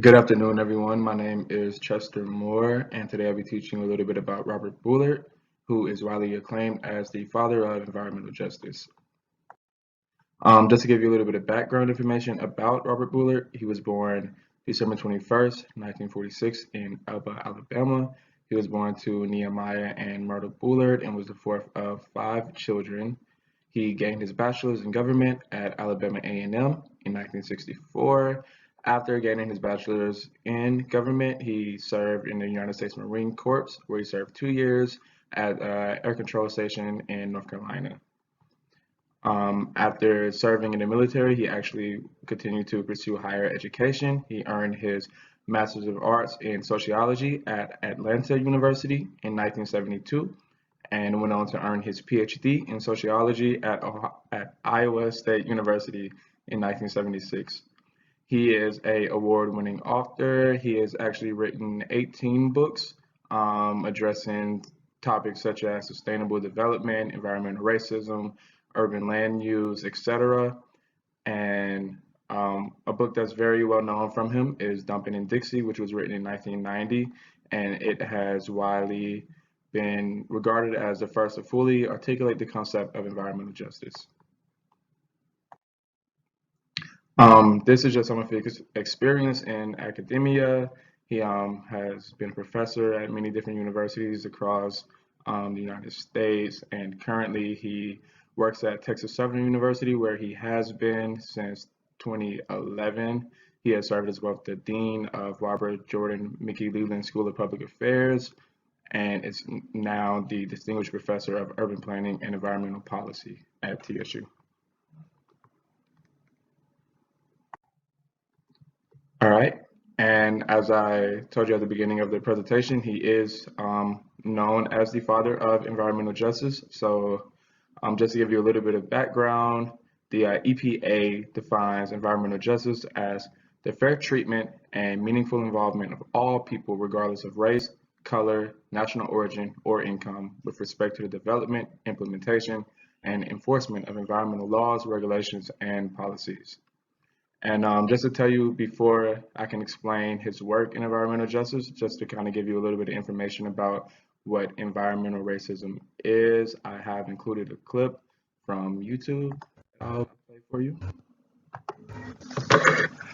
Good afternoon, everyone. My name is Chester Moore, and today I'll be teaching a little bit about Robert Bullard, who is widely acclaimed as the father of environmental justice. Just to give you a little bit of background information about Robert Bullard, he was born December 21st, 1946 in Elba, Alabama. He was born to Nehemiah and Myrtle Bullard and was the fourth of five children. He gained his bachelor's in government at Alabama A&M in 1964. After gaining his bachelor's in government, he served in the United States Marine Corps, where he served 2 years at an air control station in North Carolina. After serving in the military, he actually continued to pursue higher education. He earned his Master's of Arts in Sociology at Atlanta University in 1972 and went on to earn his PhD in Sociology at Iowa State University in 1976. He is an award-winning author. He has actually written 18 books addressing topics such as sustainable development, environmental racism, urban land use, etc. And a book that's very well known from him is Dumping in Dixie, which was written in 1990, and it has widely been regarded as the first to fully articulate the concept of environmental justice. This is just some of his experience in academia. He has been a professor at many different universities across the United States, and currently he works at Texas Southern University, where he has been since 2011. He has served as both the Dean of Robert Jordan Mickey Leland School of Public Affairs, and is now the Distinguished Professor of Urban Planning and Environmental Policy at TSU. All right. And as I told you at the beginning of the presentation, he is known as the father of environmental justice. So just to give you a little bit of background, the EPA defines environmental justice as the fair treatment and meaningful involvement of all people, regardless of race, color, national origin, or income, with respect to the development, implementation, and enforcement of environmental laws, regulations, and policies. And just to tell you before I can explain his work in environmental justice, just to kind of give you a little bit of information about what environmental racism is, I have included a clip from YouTube I'll play for you.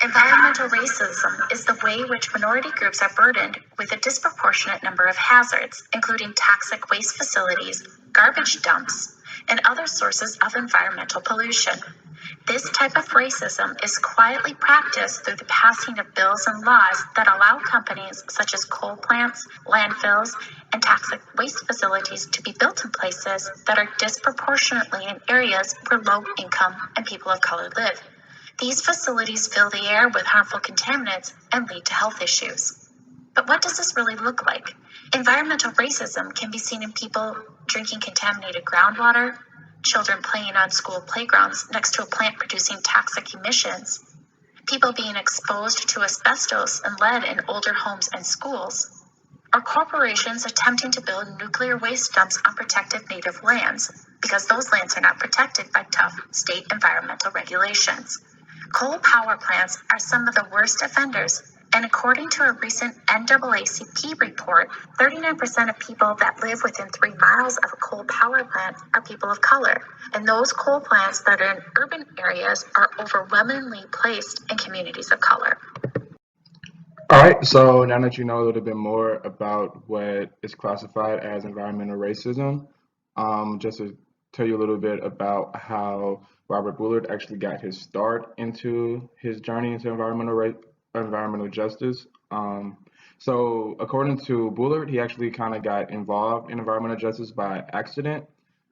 Environmental racism is the way in which minority groups are burdened with a disproportionate number of hazards, including toxic waste facilities, garbage dumps, and other sources of environmental pollution. This type of racism is quietly practiced through the passing of bills and laws that allow companies such as coal plants, landfills, and toxic waste facilities to be built in places that are disproportionately in areas where low income and people of color live. These facilities fill the air with harmful contaminants and lead to health issues. But what does this really look like? Environmental racism can be seen in people drinking contaminated groundwater, children playing on school playgrounds next to a plant producing toxic emissions, people being exposed to asbestos and lead in older homes and schools, or corporations attempting to build nuclear waste dumps on protected native lands because those lands are not protected by tough state environmental regulations. Coal power plants are some of the worst offenders, and according to a recent NAACP report, 39% of people that live within 3 miles of a coal power plant are people of color, and those coal plants that are in urban areas are overwhelmingly placed in communities of color. All right, so now that you know a little bit more about what is classified as environmental racism, just to tell you a little bit about how Robert Bullard actually got his start into his journey into environmental justice. So according to Bullard, he actually kind of got involved in environmental justice by accident.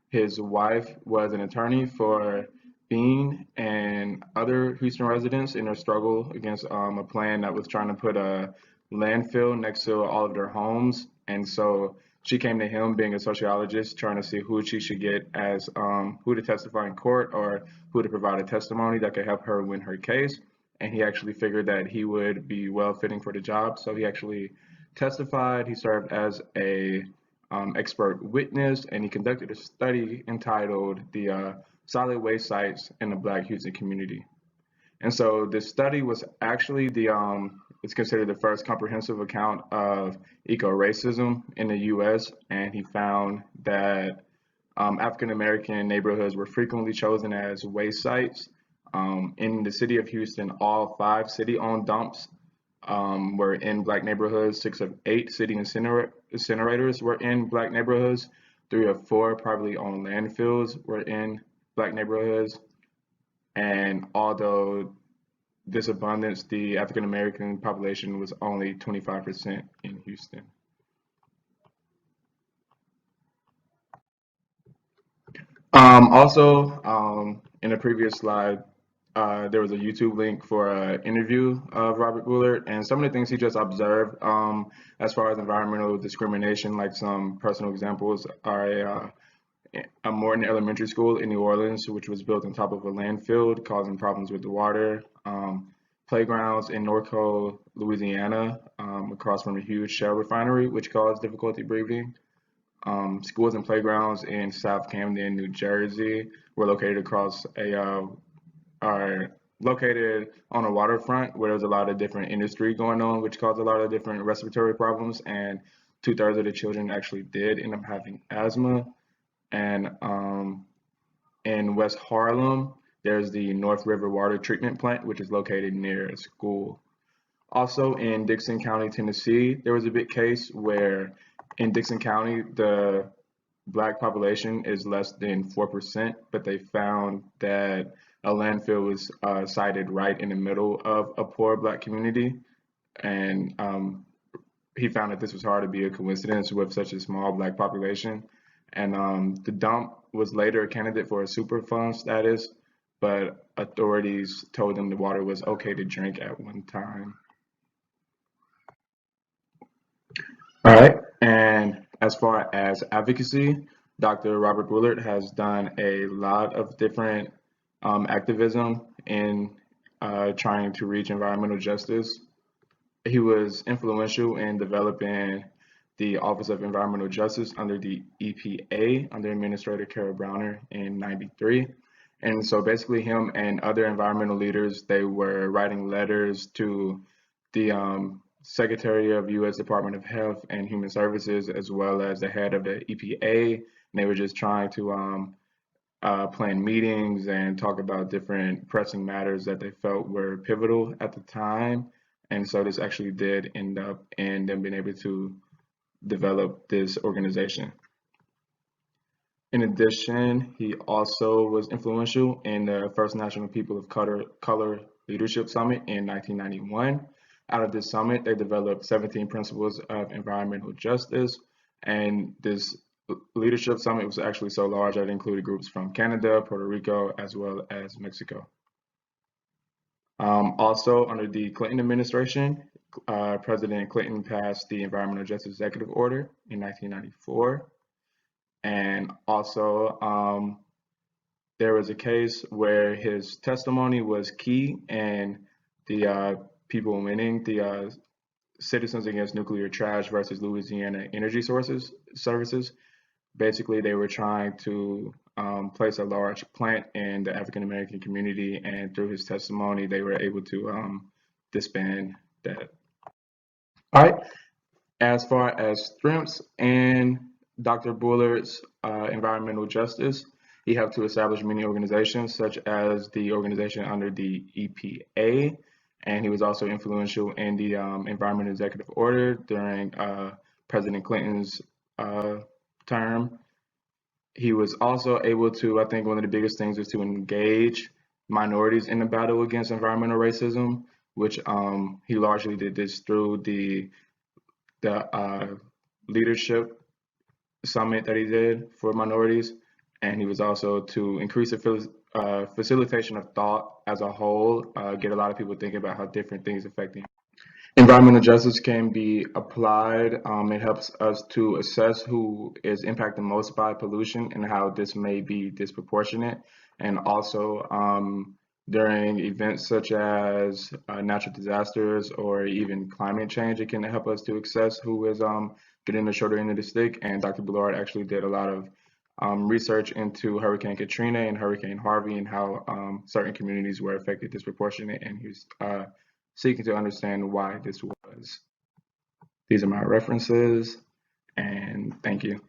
His wife was an attorney for Bean and other Houston residents in their struggle against a plan that was trying to put a landfill next to all of their homes. And so she came to him, being a sociologist, trying to see who she should get as who to testify in court or who to provide a testimony that could help her win her case. And he actually figured that he would be well fitting for the job. So he actually testified. He served as a expert witness, and he conducted a study entitled The Solid Waste Sites in the Black Houston Community. And so this study was actually the it's considered the first comprehensive account of eco-racism in the U.S., and he found that African American neighborhoods were frequently chosen as waste sites. In the city of Houston, all 5 city-owned dumps were in Black neighborhoods. 6 of 8 city incinerators were in Black neighborhoods. 3 of 4 privately owned landfills were in Black neighborhoods. And although this abundance, the African American population was only 25% in Houston. In a previous slide, there was a YouTube link for an interview of Robert Bullard, and some of the things he just observed as far as environmental discrimination, like some personal examples, are a Morton Elementary School in New Orleans, which was built on top of a landfill, causing problems with the water. Playgrounds in Norco, Louisiana, across from a huge shell refinery, which caused difficulty breathing. Schools and playgrounds in South Camden, New Jersey, were located are located on a waterfront where there's a lot of different industry going on, which caused a lot of different respiratory problems, and 2/3 of the children actually did end up having asthma. And in West Harlem, there's the North River Water Treatment Plant, which is located near a school. Also in Dickson County, Tennessee, there was a big case where in Dickson County, the Black population is less than 4%, but they found that a landfill was sited right in the middle of a poor Black community. And he found that this was hard to be a coincidence with such a small Black population. And the dump was later a candidate for a Superfund status, but authorities told them the water was okay to drink at one time. All right, and as far as advocacy, Dr. Robert Bullard has done a lot of different activism in trying to reach environmental justice. He was influential in developing the Office of Environmental Justice under the EPA, under Administrator Carol Browner in '93. And so basically him and other environmental leaders, they were writing letters to the Secretary of U.S. Department of Health and Human Services, as well as the head of the EPA. And they were just trying to plan meetings and talk about different pressing matters that they felt were pivotal at the time. And so this actually did end up in them being able to develop this organization. In addition, he also was influential in the First National People of Color Leadership Summit in 1991. Out of this summit, they developed 17 principles of environmental justice, and this leadership summit was actually so large that it included groups from Canada, Puerto Rico, as well as Mexico. Also, under the Clinton administration, President Clinton passed the Environmental Justice Executive Order in 1994. And also, there was a case where his testimony was key in the people winning the Citizens Against Nuclear Trash versus Louisiana Energy Services. Basically, they were trying to place a large plant in the African American community, and through his testimony, they were able to disband that. All right. As far as strengths and Dr. Bullard's environmental justice, he helped to establish many organizations, such as the organization under the EPA, and he was also influential in the Environmental Executive Order during President Clinton's term. He was also able to, I think one of the biggest things was to engage minorities in the battle against environmental racism, which he largely did this through the leadership summit that he did for minorities. And he was also to increase the facilitation of thought as a whole, get a lot of people thinking about how different things affect them. Environmental justice can be applied. It helps us to assess who is impacted most by pollution and how this may be disproportionate. And also during events such as natural disasters or even climate change, it can help us to assess who is getting the shorter end of the stick. And Dr. Bullard actually did a lot of research into Hurricane Katrina and Hurricane Harvey and how certain communities were affected disproportionate, and he was seeking to understand why this was. These are my references, and thank you.